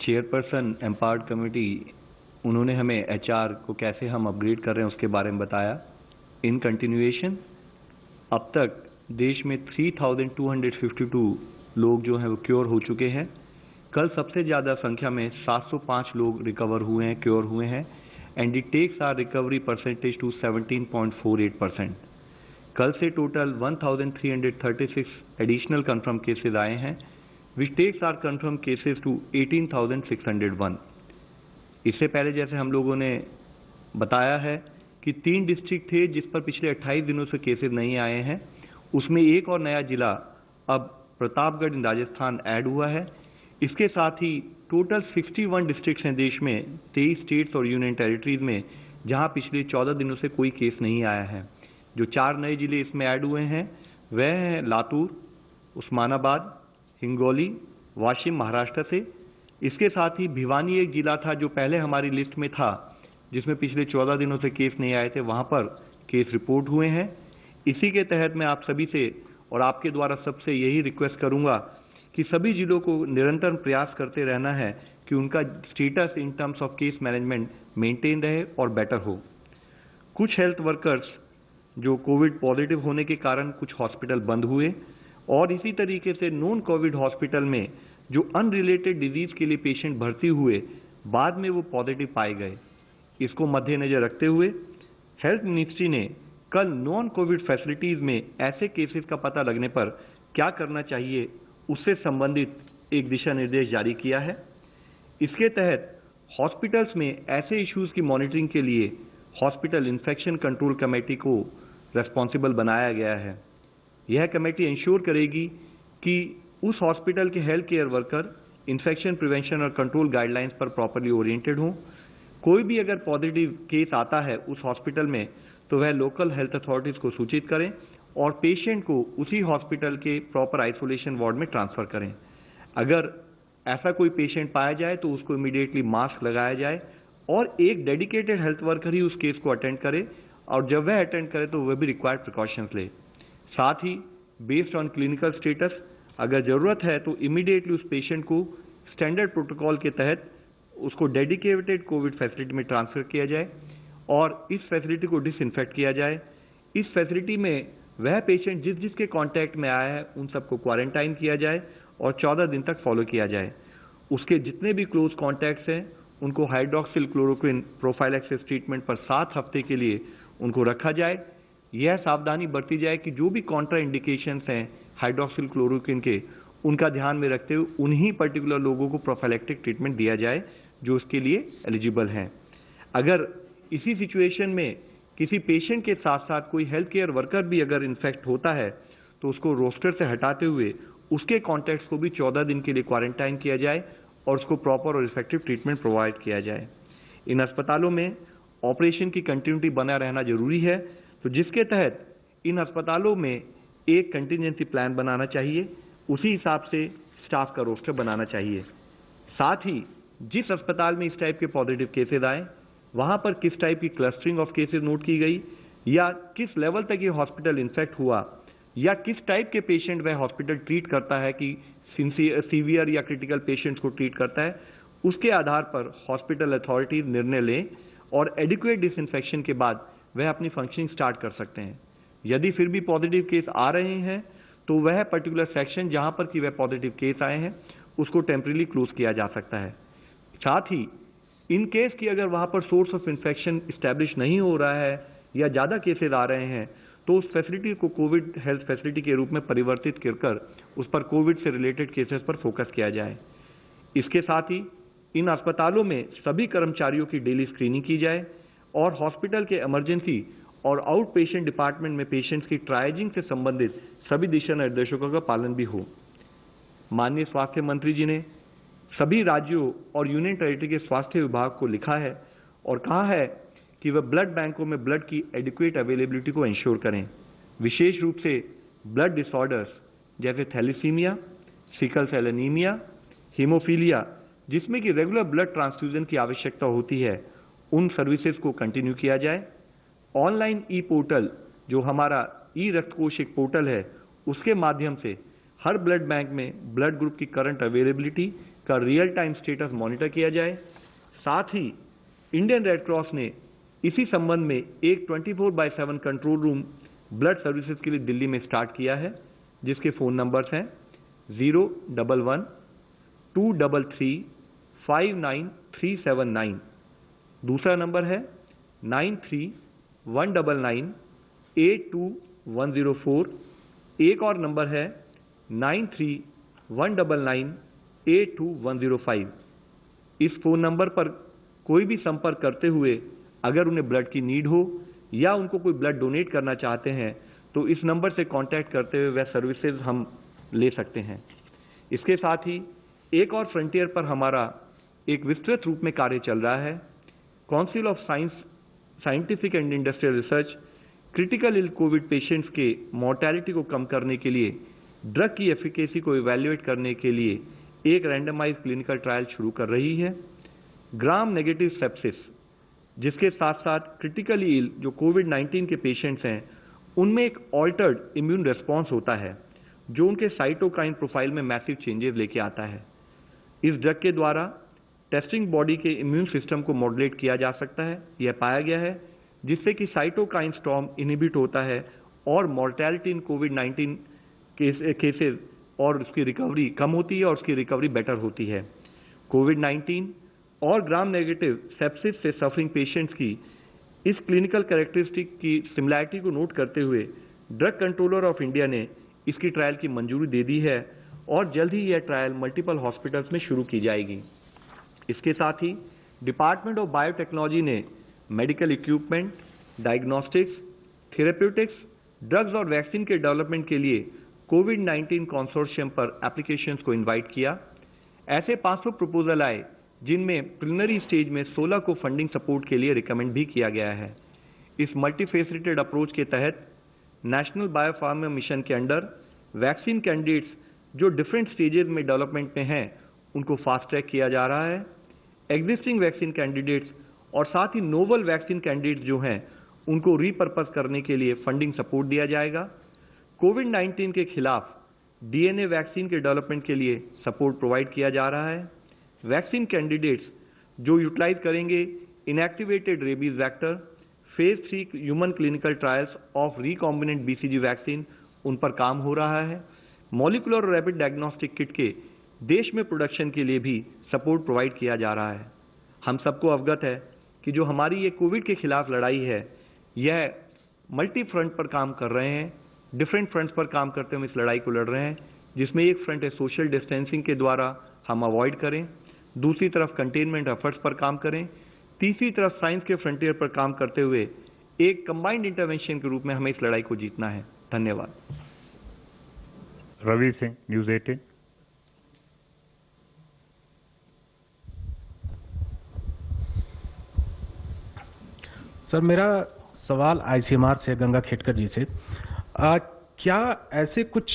Chairperson empowered committee, उन्होंने हमें HR को कैसे हम अपग्रेड कर रहे हैं उसके बारे में बताया। इन कंटिन्यूएशन अब तक देश में 3,252 लोग जो हैं वो क्योर हो चुके हैं। कल सबसे ज़्यादा संख्या में 705 लोग रिकवर हुए हैं, क्योर हुए हैं, and it takes our recovery percentage to 17.48%। कल से टोटल 1,336 एडिशनल कंफर्म केसेस आए हैं, which takes our confirm cases to 18,601। इससे पहले जैसे हम लोगों ने बताया है कि 3 डिस्ट्रिक्ट थे जिस पर पिछले 28 दिनों से केसेस नहीं आए हैं, उसमें एक और नया जिला अब प्रतापगढ़ इन राजस्थान ऐड हुआ है। इसके साथ ही टोटल 61 डिस्ट्रिक्ट्स हैं देश में, 23 स्टेट्स और यूनियन टेरिटरीज में, जहां पिछले 14 दिनों से कोई केस नहीं आया है। जो 4 नए जिले इसमें ऐड हुए हैं वह हैं लातूर, उस्मानाबाद, हिंगोली, वाशिम महाराष्ट्र से। इसके साथ ही भिवानी एक जिला था जो पहले हमारी लिस्ट में था, जिसमें पिछले 14 दिनों से केस नहीं आए थे, वहां पर केस रिपोर्ट हुए हैं। इसी के तहत मैं आप सभी से और आपके द्वारा सबसे यही रिक्वेस्ट करूंगा कि सभी जिलों को निरंतर प्रयास करते रहना है कि उनका status in terms of case management maintain रहे और बेटर हो। कुछ हेल्थ वर्कर्स जो कोविड पॉजिटिव होने के कारण कुछ हॉस्पिटल बंद हुए, और इसी तरीके से नॉन कोविड हॉस्पिटल में जो अनरिलेटेड डिजीज के लिए पेशेंट भर्ती हुए, बाद में वो पॉजिटिव पाए गए। इसको मद्देनजर रखते हुए हेल्थ मिनिस्ट्री ने कल नॉन कोविड फैसिलिटीज में ऐसे केसेस का पता लगने पर क्या करना चाहिए उससे संबंधित एक दिशा निर्देश जारी किया है। इसके तहत हॉस्पिटल्स में ऐसे इश्यूज की मॉनिटरिंग के लिए हॉस्पिटल इन्फेक्शन कंट्रोल कमेटी को रेस्पॉन्सिबल बनाया गया है। यह कमेटी इंश्योर करेगी कि उस हॉस्पिटल के health care worker infection prevention और कंट्रोल गाइडलाइंस पर प्रॉपर्ली ओरिएंटेड हों। कोई भी अगर पॉजिटिव केस आता है उस हॉस्पिटल में तो वह लोकल हेल्थ अथॉरिटीज को सूचित करें और पेशेंट को उसी हॉस्पिटल के प्रॉपर आइसोलेशन वार्ड में ट्रांसफर करें। अगर ऐसा कोई पेशेंट पाया जाए तो उसको इमीडिएटली मास्क लगाया जाए और एक डेडिकेटेड हेल्थ वर्कर ही उस केस को अटेंड करे, और जब वह अटेंड करे तो वह भी रिक्वायर्ड प्रिकॉशंस ले। साथ ही बेस्ड ऑन क्लिनिकल स्टेटस अगर जरूरत है तो इमीडिएटली उस पेशेंट को स्टैंडर्ड प्रोटोकॉल के तहत उसको डेडिकेटेड कोविड फैसिलिटी में ट्रांसफर किया जाए और इस फैसिलिटी को डिसइंफेक्ट किया जाए। इस फैसिलिटी में वह पेशेंट जिसके कांटेक्ट में आया है उन सबको क्वारंटाइन किया जाए और 14 दिन तक फॉलो किया जाए। उसके जितने भी क्लोज कॉन्टैक्ट्स हैं उनको हाइड्रोक्सिल क्लोरोक्विन प्रोफाइलैक्सिस ट्रीटमेंट पर 7 हफ्ते के लिए उनको रखा जाए। यह सावधानी बरती जाए कि जो भी कॉन्ट्रा इंडिकेशंस हैं हाइड्रोक्सिल क्लोरोक्विन के, उनका ध्यान में रखते हुए उन्हीं पर्टिकुलर लोगों को प्रोफाइलैक्टिक ट्रीटमेंट दिया जाए जो उसके लिए एलिजिबल हैं। अगर इसी सिचुएशन में किसी पेशेंट के साथ साथ कोई हेल्थ केयर वर्कर भी अगर इन्फेक्ट होता है तो उसको रोस्टर से हटाते हुए उसके कॉन्टैक्ट्स को भी 14 दिन के लिए क्वारंटाइन किया जाए और उसको प्रॉपर और इफेक्टिव ट्रीटमेंट प्रोवाइड किया जाए। इन अस्पतालों में ऑपरेशन की कंटिन्यूटी बना रहना जरूरी है, तो जिसके तहत इन अस्पतालों में एक कंटिजेंसी प्लान बनाना चाहिए, उसी हिसाब से स्टाफ का रोस्टर बनाना चाहिए। साथ ही जिस अस्पताल में इस टाइप के पॉजिटिव केसेज आए वहां पर किस टाइप की क्लस्टरिंग ऑफ केसेस नोट की गई, या किस लेवल तक ये हॉस्पिटल इन्फेक्ट हुआ, या किस टाइप के पेशेंट वह हॉस्पिटल ट्रीट करता है कि सीवियर या क्रिटिकल पेशेंट्स को ट्रीट करता है, उसके आधार पर हॉस्पिटल अथॉरिटीज निर्णय लें और एडिक्वेट डिसइंफेक्शन के बाद वह अपनी फंक्शनिंग स्टार्ट कर सकते हैं। यदि फिर भी पॉजिटिव केस आ रहे हैं तो वह पर्टिकुलर सेक्शन जहां पर कि वह पॉजिटिव केस आए हैं उसको टेम्परेरी क्लोज किया जा सकता है। साथ ही इन केस की अगर वहां पर सोर्स ऑफ इन्फेक्शन स्टैब्लिश नहीं हो रहा है या ज्यादा केसेस आ रहे हैं तो उस फैसिलिटी को कोविड हेल्थ फैसिलिटी के रूप में परिवर्तित कर उस पर कोविड से रिलेटेड केसेस पर फोकस किया जाए। इसके साथ ही इन अस्पतालों में सभी कर्मचारियों की डेली स्क्रीनिंग की जाए और हॉस्पिटल के इमरजेंसी और आउट पेशेंट डिपार्टमेंट में पेशेंट्स की ट्रायजिंग से संबंधित सभी दिशा निर्देशों का पालन भी हो। माननीय स्वास्थ्य मंत्री जी ने सभी राज्यों और यूनियन टेरिटरी के स्वास्थ्य विभाग को लिखा है और कहा है कि वह ब्लड बैंकों में ब्लड की एडिक्वेट अवेलेबिलिटी को इंश्योर करें, विशेष रूप से ब्लड डिसऑर्डर्स जैसे thalassemia, sickle cell anaemia, haemophilia, जिसमें कि रेगुलर ब्लड ट्रांसफ्यूजन की आवश्यकता होती है, उन सर्विसेज को कंटिन्यू किया जाए। ऑनलाइन ई पोर्टल जो हमारा ई रक्तकोश एक पोर्टल है, उसके माध्यम से हर ब्लड बैंक में ब्लड ग्रुप की करंट अवेलेबिलिटी, का रियल टाइम स्टेटस मॉनिटर किया जाए। साथ ही इंडियन रेड क्रॉस ने इसी संबंध में एक 24/7 कंट्रोल रूम ब्लड सर्विसेज के लिए दिल्ली में स्टार्ट किया है, जिसके फ़ोन नंबर्स हैं 011 233 59379। दूसरा नंबर है 93 199 82104। एक और नंबर है 93 199 82105। इस फोन नंबर पर कोई भी संपर्क करते हुए अगर उन्हें ब्लड की नीड हो या उनको कोई ब्लड डोनेट करना चाहते हैं तो इस नंबर से कांटेक्ट करते हुए वह सर्विसेज हम ले सकते हैं। इसके साथ ही एक और फ्रंटियर पर हमारा एक विस्तृत रूप में कार्य चल रहा है। Council of scientific and industrial research critical ill covid patients के मॉर्टेलिटी को कम करने के लिए ड्रग की एफिकेसी को इवैल्यूएट करने के लिए एक रैंडमाइज क्लिनिकल ट्रायल शुरू कर रही है। ग्राम नेगेटिव सेप्सिस, जिसके साथ साथ क्रिटिकली इल जो कोविड-19 के पेशेंट्स हैं, उनमें एक ऑल्टर्ड इम्यून रिस्पॉन्स होता है जो उनके साइटोकाइन प्रोफाइल में मैसिव चेंजेस लेके आता है। इस ड्रग के द्वारा टेस्टिंग बॉडी के इम्यून सिस्टम को मॉडुलेट किया जा सकता है, यह पाया गया है, जिससे कि साइटोकाइन स्टॉर्म इनहिबिट होता है और मॉर्टेलिटी इन कोविड-19 केसेस और उसकी रिकवरी कम होती है और उसकी रिकवरी बेटर होती है। कोविड-19 और ग्राम नेगेटिव सेप्सिस से सफरिंग पेशेंट्स की इस क्लिनिकल कैरेक्टरिस्टिक की सिमिलैरिटी को नोट करते हुए ड्रग कंट्रोलर ऑफ इंडिया ने इसकी ट्रायल की मंजूरी दे दी है और जल्द ही यह ट्रायल मल्टीपल हॉस्पिटल्स में शुरू की जाएगी। इसके साथ ही डिपार्टमेंट ऑफ बायोटेक्नोलॉजी ने medical equipment, diagnostics, therapeutics, drugs और वैक्सीन के डेवलपमेंट के लिए कोविड-19 कंसोर्शियम पर एप्लीकेशंस को इनवाइट किया। ऐसे 500 प्रपोजल आए जिनमें प्रिलिमिनरी स्टेज में 16 को फंडिंग सपोर्ट के लिए रिकमेंड भी किया गया है। इस मल्टीफेसिटेड अप्रोच के तहत नेशनल बायोफार्मा मिशन के अंडर वैक्सीन कैंडिडेट्स जो डिफरेंट स्टेजेस में डेवलपमेंट में हैं उनको फास्ट ट्रैक किया जा रहा है। एग्जिस्टिंग वैक्सीन कैंडिडेट्स और साथ ही नोवल वैक्सीन कैंडिडेट्स जो हैं उनको रीपर्पस करने के लिए फंडिंग सपोर्ट दिया जाएगा। कोविड-19 के खिलाफ डीएनए वैक्सीन के डेवलपमेंट के लिए सपोर्ट प्रोवाइड किया जा रहा है। वैक्सीन कैंडिडेट्स जो यूटिलाइज करेंगे inactivated rabies vector, phase 3 human clinical trials of recombinant BCG vaccine, उन पर काम हो रहा है। मॉलिक्यूलर और रैपिड डायग्नोस्टिक किट के देश में प्रोडक्शन के लिए भी सपोर्ट प्रोवाइड किया जा रहा है। हम सबको अवगत है कि जो हमारी ये कोविड के खिलाफ लड़ाई है, यह मल्टी फ्रंट पर काम कर रहे हैं, डिफरेंट फ्रंट्स पर काम करते हुए इस लड़ाई को लड़ रहे हैं, जिसमें एक फ्रंट है सोशल डिस्टेंसिंग के द्वारा हम अवॉइड करें, दूसरी तरफ कंटेनमेंट एफर्ट्स पर काम करें, तीसरी तरफ साइंस के फ्रंटियर पर काम करते हुए एक कंबाइंड इंटरवेंशन के रूप में हमें इस लड़ाई को जीतना है। धन्यवाद। रवि सिंह, न्यूज़ 18। सर, मेरा सवाल आईसीएमआर से गंगा खेटकर जी से, क्या ऐसे कुछ